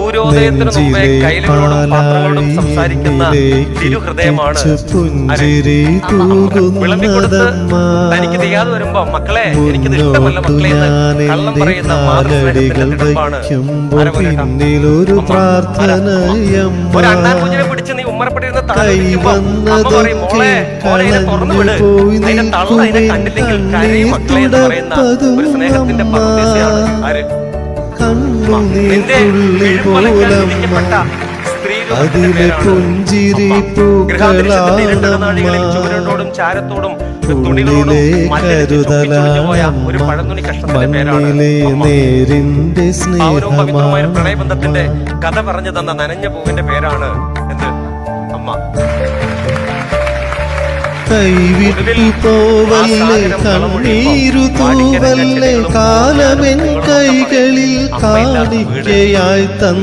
സൂര്യോദയത്തിന് മുമ്പേ കൈകളോടും പാത്രങ്ങളോടും സംസാരിക്കുന്ന തിരുഹൃദയമാണ് വിളമ്പിക്കൊടുത്ത് തനിക്ക് ചെയ്യാതെ വരുമ്പോ മക്കളെ എനിക്കിത് ഇഷ്ടമല്ല മക്കളെ എന്ന് കള്ളം പറയുന്ന മാതൃസ്നേഹമാണ്. ഒരു അണ്ണാൻ കുഞ്ഞിനെ പിടിച്ച് നീ ഉമ്മറപ്പെട്ടിരുന്ന താഴ്ത്തിരിക്കുമ്പോ അമ്മ പറയും മോളെ മോളെ തുറന്നു വിട്, അതിന്റെ തള്ള അതിനെ കണ്ടില്ലെങ്കിൽ കരയും മക്കളെ എന്ന് പറയുന്ന ഒരു സ്നേഹത്തിന്റെ പദ്ധതിയാണ് ആര്? നിന്റെ വിഴുപ്പലക്കപ്പെട്ട ചൂരണ്ടോടും ചാരത്തോടും തുണികളോടും പോയ ഒരു പഴന്തുണി കഷ്ണത്തിന്റെ പേരാണ് പവിത്രമായ പ്രണയബന്ധത്തിന്റെ കഥ പറഞ്ഞു തന്ന നനഞ്ഞ പൂവിന്റെ പേരാണ് എന്ത്? അമ്മ. കൈവിട്ടു പോവല്ലേ കണ്ണീരു തൂവല്ലേ കാലമെൻ കൈകളിൽ കാണിക്കയായി തന്ന